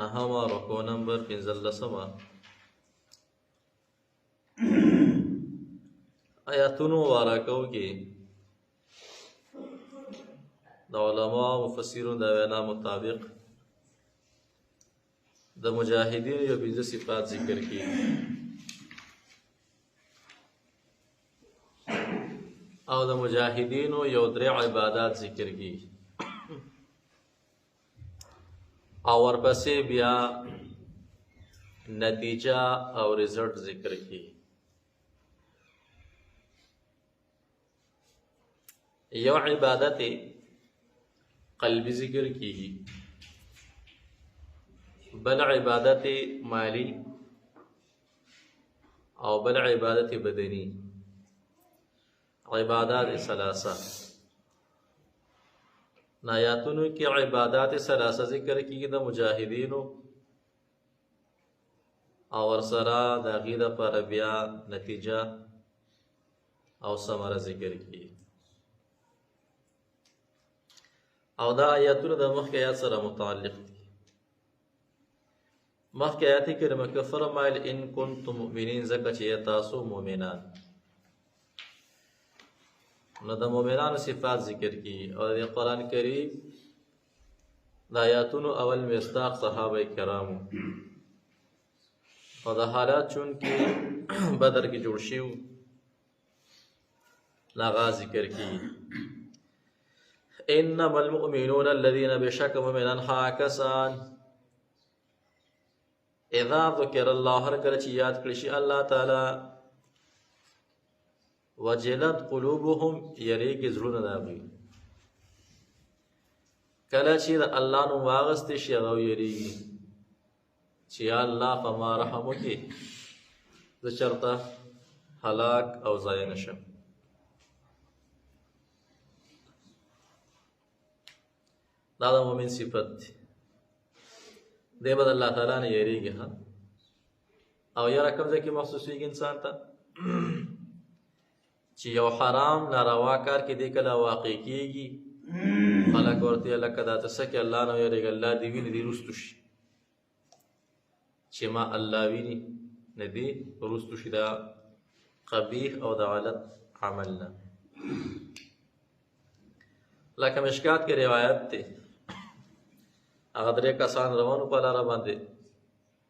نهمه رکوع نمبر 15 آیاتونو مبارکو کې د علما او مفسرون د وینا مطابق د مجاهدینو یو 15 صفات ذکر کیږي او د مجاهدینو یو 3 عبادات ذکر کیږي او ورپسې بیا نتیجه او رزلټ ذکر کیږي. یو عبادت قلبی ذکر کیږي، بل عبادت مالی او بل عبادت بدنی، عبادات ثلاثه. آیاتونو کې عبادات ثلاثه ذکر کیږي د مجاهدینو او ورسره د هغې دپاره بیا نتیجه او ثمره ذکر کیږي. او دا آیاتونه د مخکې آیات سره متعلق دي. مخکې آیات کریمه کې فرمایل ان کنتم مؤمنین، ځکه چې تاسو مؤمنان. نو د مؤمنانو صفات ذکر کیږي او د قرآن کریم د آیاتونو اول مصداق صحابه کرامو او د حالات چون کې بدر کې جوړ شوي هغه ذکر کیږي. انما المؤمنون الذين بشک مؤمنان هغه کسان اذا ذکر الله، هر کله چې یاد کړي شي الله تعالی، وجلت قلوبهم، یریږي زړونه د هغوی. کله چې د الله نوم واغوستی شي هغه یریږي چې یا الله په ما رحم وکړي، زه چېرته هلاک او ضایع نه شم. دا د مؤمن صفت دی. دی به د الله تعالی نه یریږي او یره کوم ځای کې محسوسېږي انسان ته چې یو حرام ناروا کار کې دی کله واقع کېږي، خلک ورته لکه دا ته څه کې الله نه یریږي، الله دې ویني دې رستو شي. چې ما الله ویني نه دې رستو شي، دا قبیح او د غلط عمل نه. لکه مشکات کې روایت دی، هغه 3 کسان روانو په لاره باندې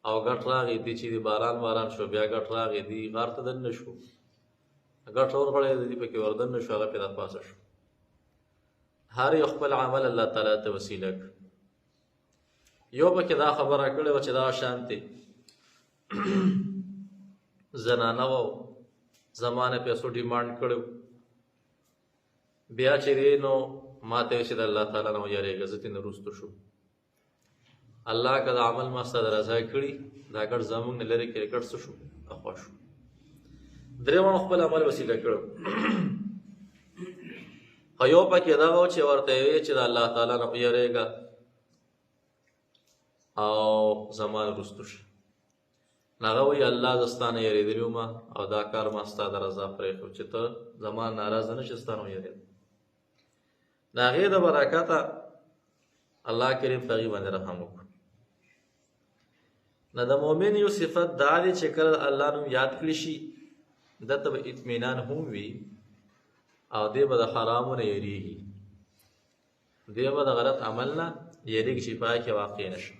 او ګټ راغی دی چې باران شو، بیا ګټ راغی دی غار ته دننه شو، ګټ ورغړی دی پکې وردننه شو، هغه پې راپاسه شو. هر یو خپل عمل الله تعالی ته وسیله کړ. یو پکې دا خبره کړې وه چې دا شانتې زنانه وه، زمانه پیسو ډیمانډ کړی و، بیا چې دی نو ما ته ویل چې د الله تعالی نه ویرېږه، زه ترې نه وروسته شو. الله که دا عمل ما ستا د رضا کړي، دا ګټ زموږ نه لرې کړي، ګټ څه شو؟ اخوا شو. درېیمه خپل عمل وسیله کړو. خو یو پکې دغه و چې ورته یې ویې چې د الله تعالی نه ویرېږه او زما نه وروسته شه. هغه وایي الله زه ستا نه یېرېدلي وم او دا کار ما ستا د رضا پرېښود چې ته زما ناراضه نه شې، ستا نه ویرېدم. د هغې د برکته الله کریم په هغې باندې رحم وکړو. نو د مؤمن یو صفت دا دی چې کله الله نوم یاد کړي شي دته به اطمینان هم وي او دی به د حرامو نه یېرېږي، دی به د غلط عمل نه یېرېږي چې په هغه کې واقع نه شي.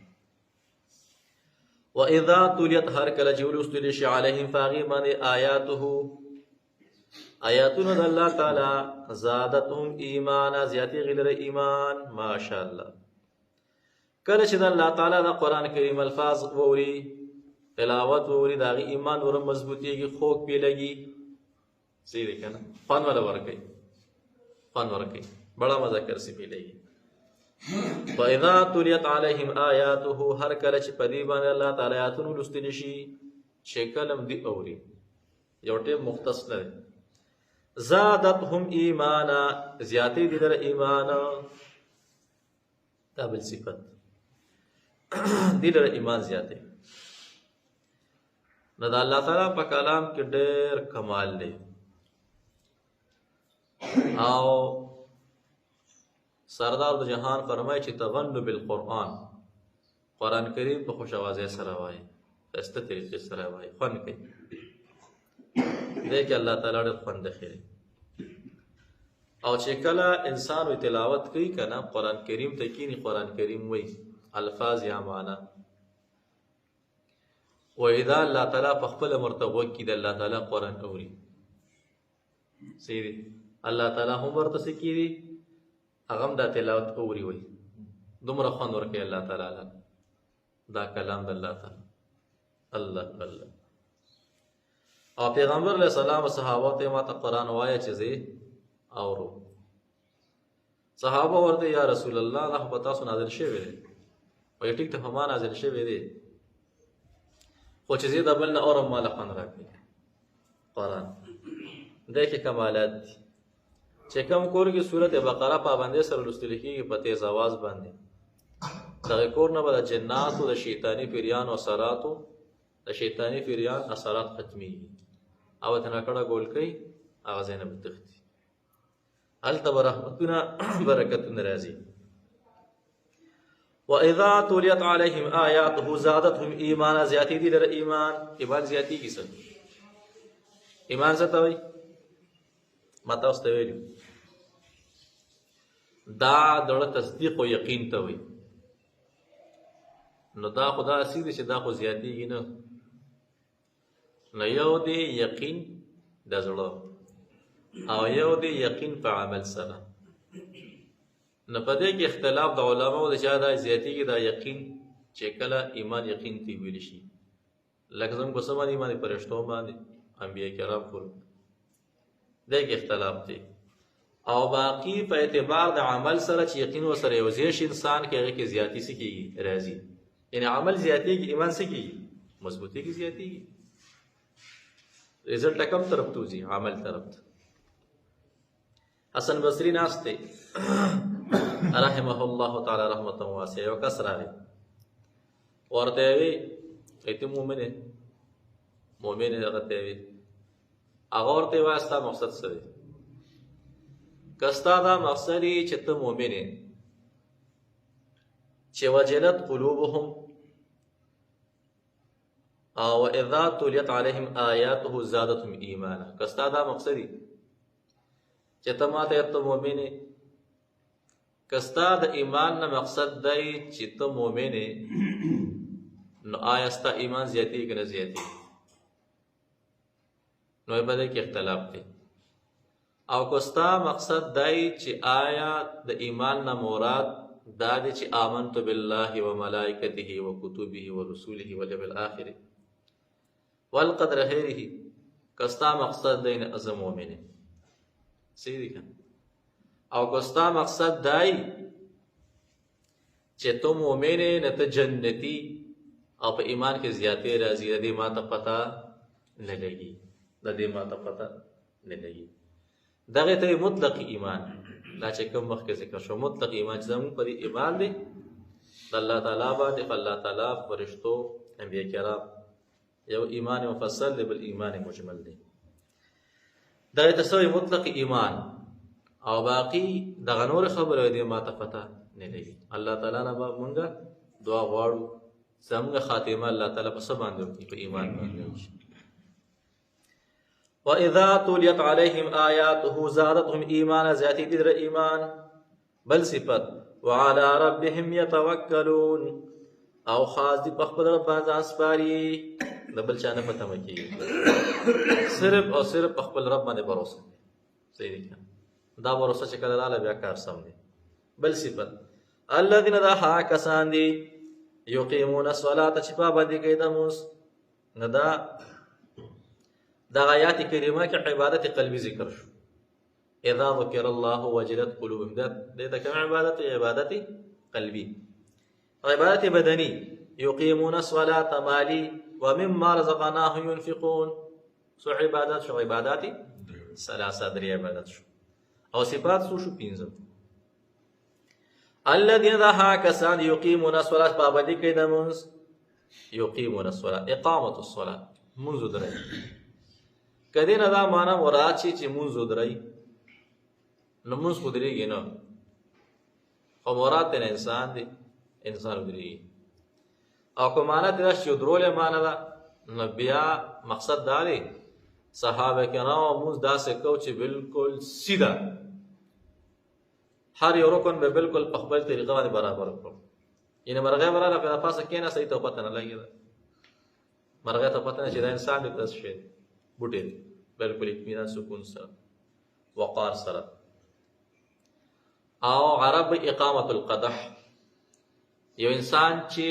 واذا تلیت، هر کله چې ولوستلی شي علیهم په هغې باندې آیاته، آیاتونه د الله تعالی، زادتهم ایمانا، زیاتېږي لره ایمان. ماشاءالله. کله چې د الله تعالی د قرآن کریم الفاظ ووري، تلاوت ووري، د هغې ایمان ور مضبوطېږي، خوږ پې لګي، صحیح دی که نه؟ خوند وله ورکوي، خوند ورکوي، بڑا مزه کرسي پې لګي. فاذا تلیت علیهم آیاته، هر کله چې په دې باندې الله تعالی آیاتونه لوستلی شي، چې کله هم دې اوري، یو ټیم مختص نه دی. زادتهم ایمانا، زیاتې دي لره ایمان. دا بل صفت دي لره ایمان زیاتې. نو د الله تعالی په کلام کې ډېر کمال دی او سردار د جهان فرمایي چې تغنو بالقرآن، قرآن کریم په خوش اوازۍ سره وایي، ښایسته طریقې سره وایي، خوند کوي. دی کې الله تعالی ډېر خوند اخلي. او چې کله انسان وی تلاوت کوي که نه، قرآن کریم ته کینی، قرآن کریم وایي الفاظ یا معنا وایي دا الله تعالی په خپله مرتبه کې د الله تعالی قرآن اوري. سیدي الله تعالی هم ورته څه کړي، هغه هم دا تلاوت اوري. وایي دومره خوند ورکوي الله تعالی دا کلام د الله تعالی. الله الله. او پیغمبر علیه السلام صحابه ته ما ته قرآن وایه چې زه اورو. صحابه ورته یا رسول الله دا خو په تاسو نازل شوی دی. وایي ټیک ته په ما نازل شوی دی، خو چې زه د بل نه اورم ماله خوند راکوي. قرآن دی کې کمالات دي. چې کوم کور کې سورت بقره پابندۍ سره لوستل کېږي په تیز آواز باندې، دغه کور نه به د جناتو د شیطاني پیریانو اثراتو د شیطاني پیریان اثرات ختمیږي او ته نکړه ګول کوي، هغه ځای نه به تښتي. هلته به رحمتونه برکتونه راځي. وَإِذَا تُلِيَتْ عَلَيْهِمْ آيَاتُهُ زَادَتْهُمْ ایمانا. زیاتی دي لره ایمان. ایمان زیاتیږي څه؟ ایمان څه ته وایي؟ ما تاسو ته ویلي دا دړه تصدیق او یقین ته وایي. نو دا خو داسې دی چې دا خو زیاتېږي نه. نو یو دی یقین د زړه او یو دی یقین په عمل سره. نو په دې کې اختلاف د علماو د چا دا زیاتېږي دا یقین چې کله ایمان یقین ته ویل شي، لکه زموږ په څه باندې ایمان فرشتو باندې انبیاء کرام کول، دې کې اختلاف دی. او باقی په اعتبار د عمل سره چې یقین ورسره یو ځای شي انسان کې هغې کې زیاتي څه کېږي؟ راځي. یعنې عمل زیاتېږي، ایمان څه کېږي؟ مضبوطېږي، زیاتېږي. رزلټ کم طرف ته وځي؟ عمل طرف ته. حسن بصري ناست دی رحمه الله تعالی رحمة واسعه. یو کس راغی ورته وی ته مؤمن یې؟ مؤمن یې؟ هغه ته وی هغه ورته وایي ستا مقصد څه دی؟ که ستا دا مقصد یې چې ته مؤمن یې چې وجلت قلوبهم او اذا تليت عليهم آیاته زادتهم ایمانا، که ستا دا مقصد یې چې ته ما ته ته مؤمن یې، که ستا د ایمان نه مقصد دی چې ته مؤمن یې، نو آیا ستا ایمان زیاتېږي که نه زیاتېږي؟ نو په دې کې اختلاف دی. او که ستا مقصد دی چې آیا د ایمان نه مراد دا دی چې آمنت بالله و ملائکته و کتبه و رسوله والیوم الآخر والقدر خیره، که ستا مقصد دی نه زه مؤمن یم، صحیح دی که؟ او که ستا مقصد دی چې ته مؤمن یې نه ته جنتي او په ایمان کې زیاتې راځي، د دې ما ته پته نه لګي، د دې ما ته پته نه لګي. دغه ته مطلق ایمان، دا چې کوم مخکې ذکر شو مطلق ایمان چې زموږ په دې ایمان دی د الله تعالی باندې، په الله تعالی، فرشتو، انبیاء کرام، یو ایمان مفصل دی بل ایمان مجمل دی. دغه ته سوی مطلق ایمان. او باقی دغه نور خبره دې ما ته پته نه لګي. الله تعالی نه به مونږه دعا غواړو زموږ خاتمه الله تعالی په څه باندې وکړي؟ په ایمان باندې وکړي. وَإِذَا تُلِيَتْ عَلَيْهِمْ آيَاتُهُ زَادَتْهُمْ ایمانا. زیاتې دي در ایمان. بل صفت وَعَلَىٰ رَبِّهِمْ يَتَوَكَّلُونَ. او خاص دي په خپل رب باندې ځان سپاري، د بل چا نه پته مکېږي، صرف او صرف په خپل رب باندې باور. صحیح دی که؟ دا باور چې کله راغله بیا کار سم دی. بل صفت الذین دا هغه کسان دي یقیمون الصلاة چې پابندي کوي د لمونځ. نو دا آیات کریمه کې عبادت قلبي ذکر شو. اذا ذکر الله وجلت قلوبهم، دا کوم عبادت؟ عبادت قلبي. عبادت بدني يقيمون الصلاة مالي ومما رزقناهم ينفقون. سو عبادات شو؟ عبادات ثلاثه، درې عبادت شو. او صفات شو؟ پنځه. الذين ذا كسان يقيمون الصلاة پابندي کوي د لمونځ. يقيمون الصلاة اقامة الصلاة، منځ درای. کدی نه دا معنا مراد شي چې منځ درای، نو منځ خو درېږي نه، خو مراد ته انسان دی، انسان درېږي. او که معنا دې راشي چې درولې معنا ده نو بیا مقصد دا دی صحابه کرام موږ داسې کو چې بالکل سیده هر یو رکن به بالکل په خپل طریقه باندې برابر کړو یعنی مرغۍ براله په پاسه کېنه صحیح ته پته نه لګېده مرغۍ ته پته نه چې دا انسان دی داسې شی بوټی دی بالکل اطمینان سکون سره وقار سره او عرب اقامت القدح یو انسان چې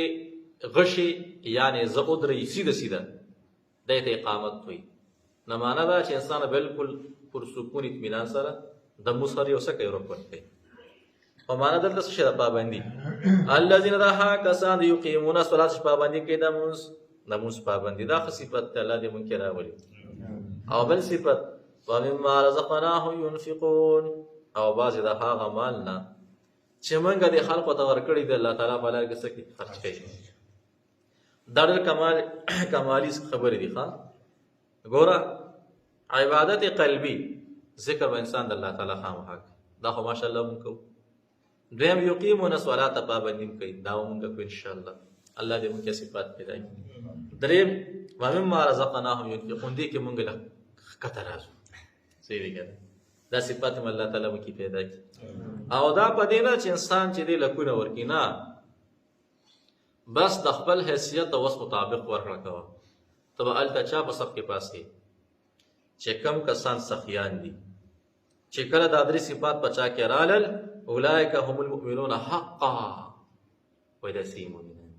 غشي یعنی زه ودرې سیده سیده دی ته اقامت وي نه معنا دا چې انسان بالکل پر سکون اطمینان سره د مسر یو څه کوي رکن کوي په معنا دلته څه شی ده پابندي الذين رها کسان یقیمون الصلاة پابندي کوي د مونځ پابندي دا ښه صفت دی الله دې مونږ کې راولي او بل صفت ومما رزقناهم ينفقون او بعضې د هغه مال نه چې موږ د خلقو ته ورکړي د الله تعالی په لار کې څه کوي خرچ کوي دا ډېر کمالي خبرې دي ښه ګوره عبادت قلبي ذکر به انسان د الله تعالی خامخا کوي دا خو ماشاءالله مونږ کوو دویم یقیمون الصلاة پابندي کوي دا مونږ کوو انشاءالله الله دې مونږ کې صفات پیدا کړي دریم ومما رزقناهم ينفقون دې کې مونږ له ښکته راځو صحیح دی که دا صفات هم الله تعالی مونږ کې پیدا کړي او دا په دې نه چې انسان چې دې لکونه ورکړي نه بس د خپل حیثیت د وس مطابق ورکړه کوه ته به هلته چا په صف کې پاسې چې کم کسان سخیان دي چې کله دا درې صفات په چا کې رالل اولئک هم المؤمنون حقا وایي داسې مؤمنان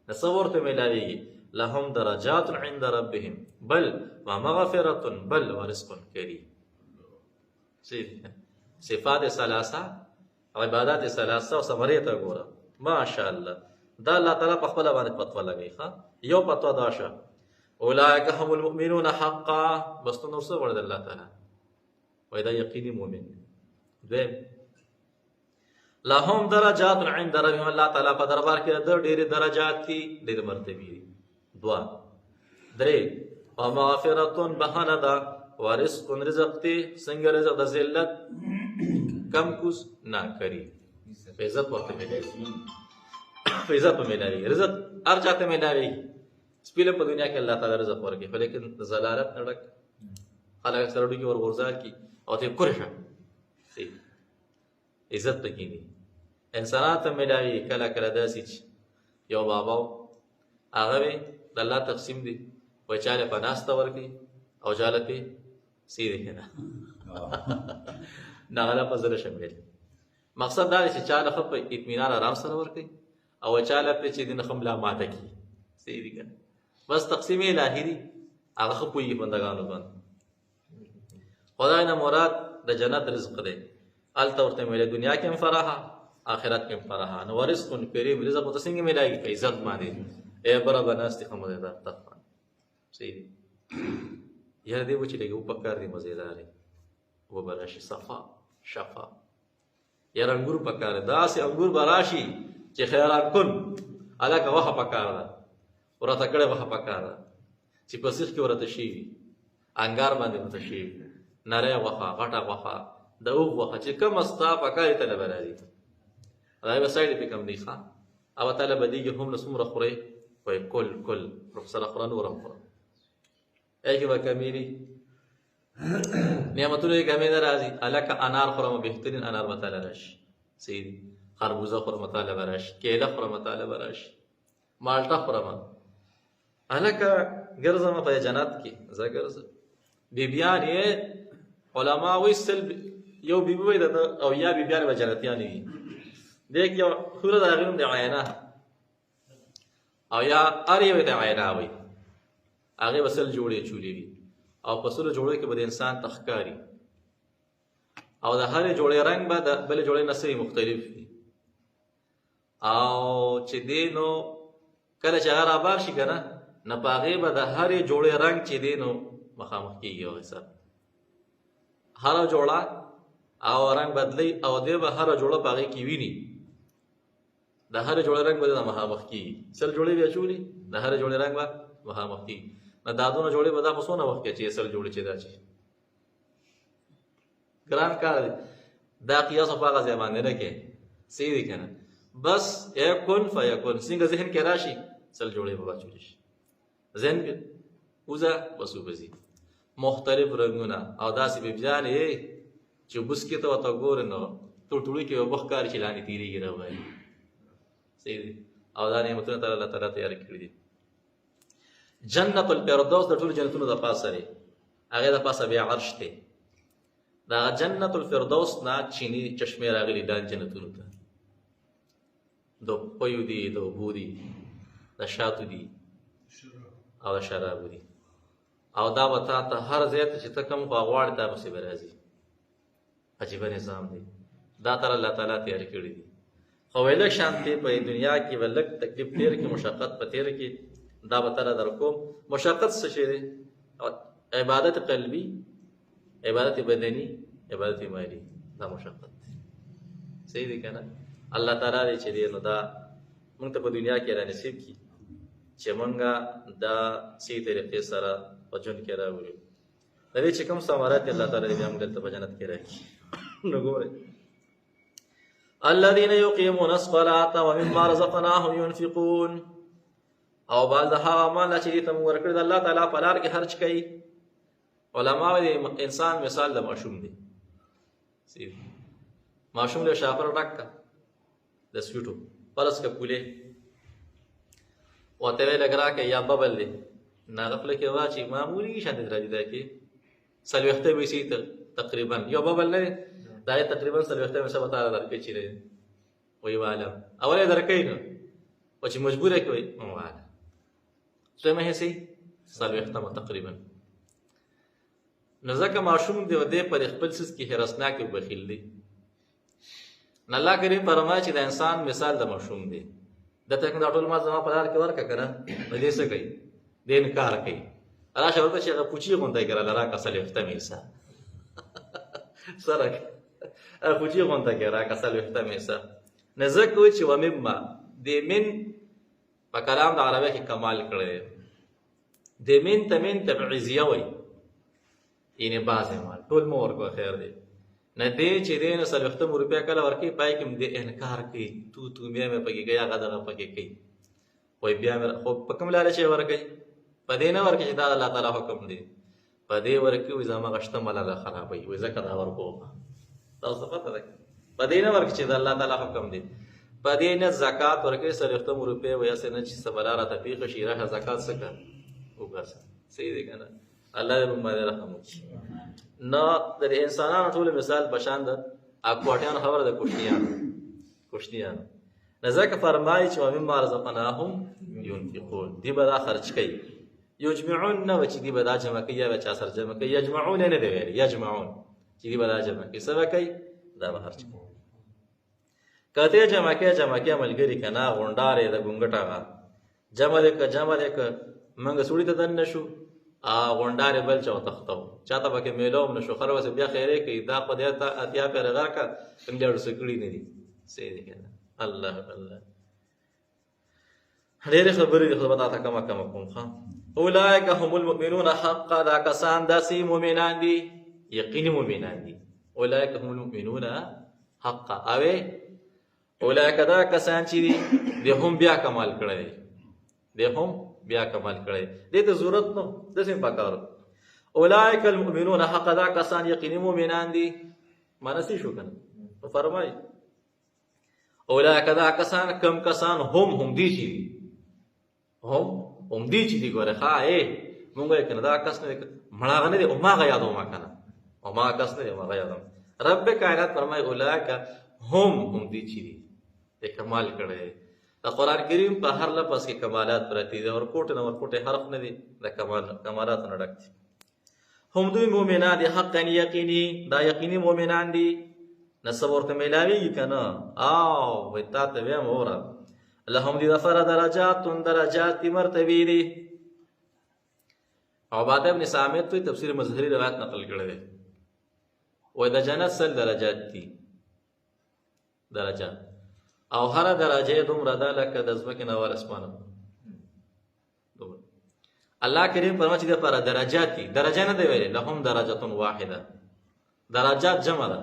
د څه ورته میلاویږي لهم درجات عند ربهم بل ومغفرة بل ورزق کریم صفات ثلاثه عبادات ثلاثه او ثمرې ته ګوره ماشاءالله دا الله تعالی په خپل باندې فتوا لګوي ښه یو فتوا دا شه اولئک هم المؤمنون حقا بس نو څه ورته الله تعالی وایي دا یقیني مؤمن دویم لهم درجات عند ربهم الله تعالی په دربار کې د ډېرې درجات دي ډېرې مرتبې دي دوا درې او مغفرة بهانه ده ورزق رزق دی څنګه رزق د ذلت کم کوس نه کری په عزت ورته ملایي په عزت په ملایي رزق هر چاته ملایي سپیله په دنیا کې الله تعالی رزق ورکړي خو لیکن ضلالت نه ډک خلک سره ډوکی ورغورځار کی او ته کورشه عزت پکې نه انسانات ملایي کله کله داسې یو بابا هغه د الله تقسیم دی وای چاله په ناسته ورکړي او چاله په سیده نه نغله په زړه شمېل مقصد دا دی چې چاله په اطمینان آرام سره ورکړي او چاله په چې دین خملا ماته کی سیده کنه بس تقسیم الهی دی هغه خو پوي بندگانو باندې خدای نه مراد د جنت رزق دی الته ورته ملي دنیا کې هم فراحه آخرت کې هم فراحه نو رزق کریم رزق ته څنګه ملایي په عزت باندې اے برا بناستی خو مزیدار تخوان صحیح دی یاره دی وچی لگه او پکار دی مزیداری و براشی صفا شفا یاره انگور پکار دا سی انگور براشی چه خیران کن علاکه وحا پکار دا ورطا کڑه وحا پکار دا چه پسیخ که ورطا شیوی انگار بانده ورطا شیوی نره وحا غطا وحا دا اوغ وحا چه کم استا پکاری تا لبرا دی دای بسایدی پی کم دیخوا او تالا بدیگی هم نسوم رخوره وای کل رخصر اخران ورم خورم ایکی با کمیری نعمتونو کمی نرازی علاکه انار خورم بهترین انار مطالع راش سید خربوزه خورم مطالع براش کیله خورم مطالع براش مالټا خورم علاکه گرزم په جنت کې زه گرزم بیبیان یې علما وی سل یو بیبی وی د او یا بیبیان به جنتیان وي دیک یو خوره د غنم دی عینه او یا اری وي د عینه وي هغه وسل جوړې چولې وي او په سره جوړې کې به انسان تخکاری او د هر جوړې رنگ به د بل جوړې نسې مختلف دي او چې دینو کله چې هغه رابار شي کنه نه پاغه به د هر جوړې رنگ چې دینو مخامخ کیږي او حساب هر جوړه او رنگ بدلی او دی به هر جوړه پاغه کی ویني د هر جوړې رنگ به د مخامخ کیږي سل جوړې بیا چولی د هر جوړې رنگ به مخامخ کیږي نه دادونه جوړې به دا په سونه وخت کې چې سل جوړې چې دا چی ګران کار دی دا قیاس په هغه ځای باندې نه کې سیدی کنه بس یکن فیکن څنګه ذهن کې راشي سل جوړې به واچول شي ذهن کې وزه بس وبځي مختلف رنګونه او داسې بیبیانې چې بوس کې ته ورته ګورې نو ټوټوړي کې به مخ کار چې لاندې تېرېږي راوایي صحیح دی او دا نعمتونه تعالی الله تعالی تیار کړي دي جنت الفردوس د ټولو جنتونو د پاسه دی هغې د پاسه بیا عرش دی د هغه جنت الفردوس نه چیني چشمې راغلي دا جنتونو ته د پیو دي د اوبو دي د شاتو دي او د شرابو دي او دا به تا ته هر ځای ته چې ته کوم خوا غواړې دا پسې به راځي عجیبه نظام دی دا تر الله تعالی تیار کړي دي خو ویلک شانتې په دنیا کې به لږ تکلیف تېر کړي مشقت په تېر کړي دا به تره در کوم مشقت څه شی دی عبادت قلبي عبادت بدني عبادت مالی دا مشقت دی صحیح دی که نه الله تعالی دی چې دی نو دا موږ ته په دنیا کې را نصیب کړي چې موږ دا صحیح طریقې سره په ژوند کې راوړو د دې چې کوم ثمرات الله تعالی دې بیا موږ دلته په جنت کې راکړي نو ګورئ الذين يقيمون الصلاة ومما رزقناهم ينفقون او بعض د هغه مال چې دې ته موږ ورکړي د الله تعالی په لار کې خرچ کوي علما وایي انسان مثال د ماشوم دی ماشوم له شاپر ډک د سویټو پرس کا پوله وته ویل لګرا کې یا ببل دی ناغفله کې واچي معمولی شاند راځي دا کې سلوخته به سي تقریبا یو ببل نه دا تقریبا سلوخته مې سبا تعالی درکې چي وي والا اوله درکې نو او چې مجبوره کوي والا څه مې هسي سلوخته تقریبا نزدک معشوم دی و دې پر خپل سس کې هرسناک او بخیل دی الله کریم فرمایي چې د انسان مثال د معشوم دی د ته دا ټول ما زما په لار کې ورکه کنه نو دې څه کوي دې انکار کوي راشه ورته چې هغه پوچی غونډه کړه لرا کسل وخته میسا سره پوچی غونډه کړه کسل وخته میسا نزدک وي چې ومما دې من په کلام د عربی کې کمال کړی دې من تمن تبعیضیه وي اینه بازه مال ټول مو ورکو خیر دی نه دې چې دې نه سلوخته روپیا کله ورکی پای کې دې انکار کوي تو مې پکې گیا غدغه پکې کوي وای بیا مې خو په کوم لاره چې ورکی په دې نه ورکی چې دا الله تعالی حکم دی په دې ورکی وي زما غشته مال الله خرابوي وای زکه دا ورکو تاسو پته ده په دې نه ورکی چې دا الله تعالی حکم دی په دې نه زکات ورکی سلوخته روپیا وای اسنه چې سبلاره تفیق شیره زکات څخه وګرځه صحیح دی کنه الله دې باندې رحم وکړي نو د انسانانو ټول مثال بشان د اکواټیان خبره د کوشتیان نزدک فرمایي چې مما رزقناهم ينفقون دی به دا خرج کوي یجمعون نو چې دی به دا جمع کوي یا چا سره جمع کوي یجمعون نه دی ویل یجمعون چې دی به دا جمع کوي سبا کوي دا به خرج کوي کته جمع کوي ملګری کنا غونډارې د ګونګټا جمع دې ک منګه سوړی ته دن نشو غونډارې بل چا تختو چاته پکې میلوم نشو خره وسه بیا خیره کوي دا په دې ته اتیا پر غر کا کوم ډېر سکړی نه دي صحیح دی کنه الله ډېر خبرې خو پتا تا کما کوم ها اولئک هم المؤمنون حقا دا کسان داسې مؤمنان دي یقیني مؤمنان دي اولئک هم المؤمنون حقا اوه اولئک دا کسان چې دي هم بیا کمال کړی دي هم بیا کمال کړی دې ته ضرورت نو د سیم پکار اولئک المؤمنون حق دا کسان یقیني مؤمنان دي مانسی شو کنه فرمای اولئک دا کسان کم کسان هم دي چې هم دي چې دي ګوره ها مونږه کنه دا کس نه مړه نه دي او ما غیا دوه ما کنه او ما کس نه دي ما غیا دوه رب کائنات فرمای اولئک هم دي چې دي کمال کړی د قرآن کریم په هر لفظ کې کمالات پرتی دي اور کوټه حرف نه دي د کمالات نه ډک دي هم دوی مؤمنان دي حقا یقیني دا یقیني مؤمنان دي نسب ورته ملاوي کنه او وتا ته ویم اورا لهم دي ظفر درجات مرتبه دي عباده ابن صامت تو تفسیر مظهری روایت نقل کړی دی و د جنت سل درجات دي درجات او هر درجه دومره ده لکه د ځمکې نه ور اسمانه الله کریم فرمایي چې د پر درجات دي درجه نه دی ویلي لهم درجه واحده درجات جمع ده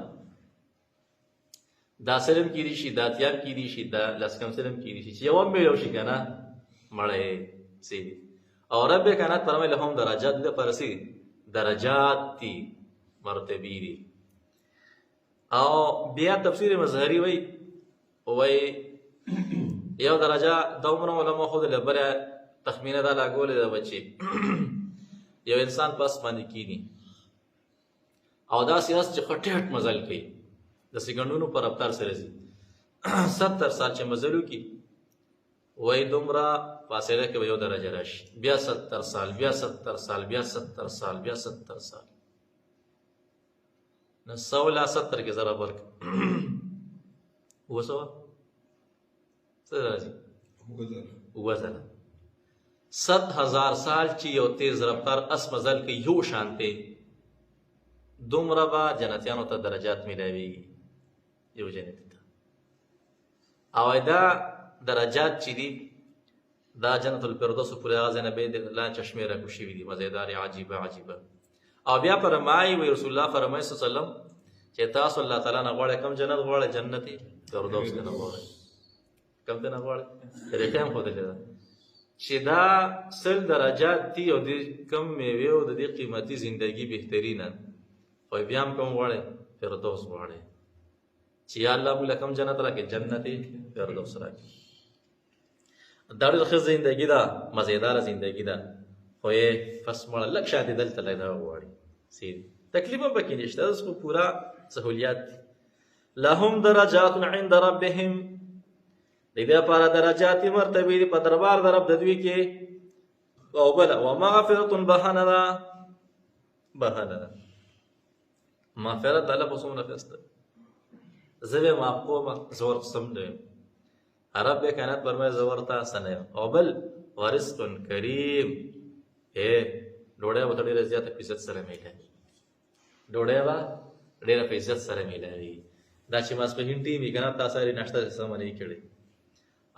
دا سلم کې دي شي دا تیار کې دي شي دا لسکم سلم کې دي شي یو مې یو شي کنه مړی سیدي. او رب کائنات فرمایي لهم درجات د پرسي درجات دي مرتبی دي. او بیا تفسیر مظهری وای یو درجه دومره علما خود لبره تخمینه دا لاګولې ده بچي یو انسان پس باندې کینی او دا سیاس چې خټیټ مزل کوي د سکندونو پر رفتار سره زی 70 سال چې مزلو کی وای دومره فاصله کې یو درجه راشي بیا 70 سال بیا 70 سال بیا 70 سال بیا 70 سال نو 170 کې ضرب ورک وسو څه راځي وزن 100,000 سال چې یو تیز رفتار اس مزل کې یو شانته دومره با جنتیانو ته درجات ملاويږي یو جنت ته او دا درجات چې دي دا جنت الفردوس پورې غزه نه به د الله چشمه را کوشي دي مزیدار عجیبه عجیبه. او بیا فرمایي وی رسول الله فرمایي صلی الله علیه وسلم چې تاسو الله تعالی نه غواړئ کوم جنت غواړئ جنتي فردوس نه غواړئ کوم ته نه غواړئ رقم خو دې ده چې دا 100 درجات دي او د کم میوه او د دې قیمتي ژوندۍ بهترینه خو بیا هم کوم غواړئ فردوس غواړئ چې یا الله موږ کوم جنت راکې جنتي فردوس راکې دا ډېر ښه ژوندۍ ده مزیدار ژوندۍ ده خو یې پس مړه لږ شاته دلته لای دا غواړي سید تکلیف هم پکې نشته اوس خو پورا سهولیات لهم درجات عند ربهم دې لپاره درجات مرتبه دي په دربار د رب د دوی کې او بل او مغفرة بهانه مغفرت الله په څومره فسته زوی معقومه زور قسم دی عرب کائنات فرمایي زور تا سنه او بل ورزق کریم ډوډۍ به ډېره زیاته په عزت سره میلایي ډوډۍ به ډېره په عزت سره میلایي دا چې ماسپښین ټیم یې که نه تا ساري ناشته سمه نه یې کړې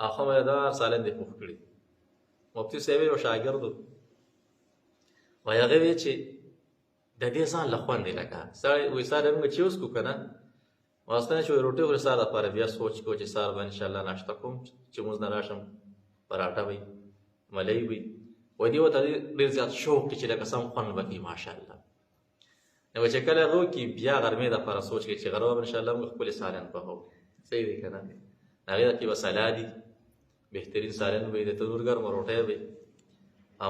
اخو مېدار سالن دې پوخ کړي مفتي صاحب یو شاګرد وایي هغه وایي چې د دې ځان له خوندې لکه سړی وایي ساری موږ چې اوس کوو که نه واستنه چې روټۍ خورې سار دپاره بیا سوچ کوو چې سار به انشاءالله ناشته کوم چې مونځ نه راشم پراټه وي ملۍ وي وایي دې ورته ډېر زیات شوق دی چې لکه سم خوند به کوي ماشاءالله نو چې کله هغه وکړي بیا غرمې دپاره سوچ کوي چې غرمه به انشاءالله موږ خپلې سالن پخوو صحیح دی که نه هغې کې به سلادي بهترین سالن به د تنور ګرمه روټۍ به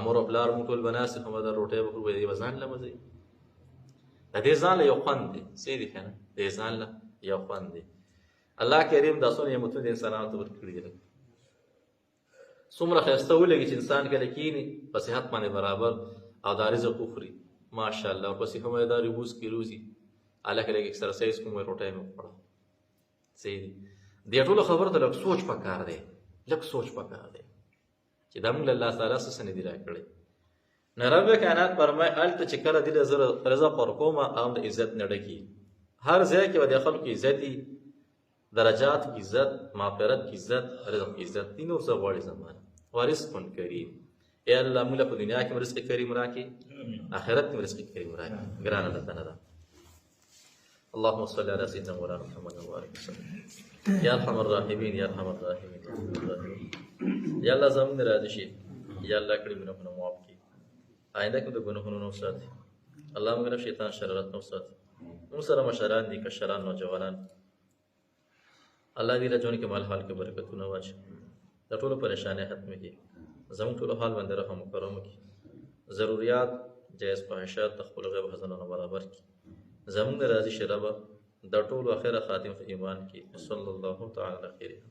مور او پلار مونږ ټول به ناست خو به دا روټۍ به خورو دې به ځان له مزه د دې ځان له یو خوند دی صحیح دی که نه د دې ځان له یو خوند دی الله کریم دا څونه نعمتونه د انسانانو ته ورکړي دي څومره ښایسته ولګي چې انسان کله کیني په صحت باندې برابر او دا رزق وخوري ماشاءالله ورپسې هم دا روز کې روزي هلکه لږ اکسرسایز کوم روټۍ مې وخوړه صحیح دی دې ټولو خبرو ته لږ سوچ پکار دی لږ سوچ پکار دی چې دا موږ له الله تعالی څه نه دي راکړی نو رب کائنات فرمایي هلته چې کله دې له زه رزق ورکوم هغه د عزت نه ډکي هر ځای کې به د خلکو عزت دي درجات کی عزت مغفرت کی عزت رزق کی عزت دي نور څه غواړي زمانه ورزق کریم ای الله موږ په دنیا کې رزق کریم راکړي آخرت کې رزق کریم راکړي ګران الله تعالی اللهم صل على سيدنا مولانا محمد وبارك وسلم يا ارحم الراحمين يا ارحم الراحمين يا الله زمون راضي شي يا الله کړي ګناهونه معاف کړي آینده کې د ګناهونو نو ساتي الله موږ شیطان شرارت نو ساتي موږ سره مشران دي کشران نوجوانان الله دې له ژوند کې مال حال کې برکتونه واچي د ټولو پریشانۍ ختم کړي زموږ ټولو حال باندې رحم وکرم کړي ضرورت جایز فحشات د خپل غیب خزانه برابر کړي زموږ راضي شرابه د ټولو اخره خاتم په ایمان کې صلی الله تعالی علیه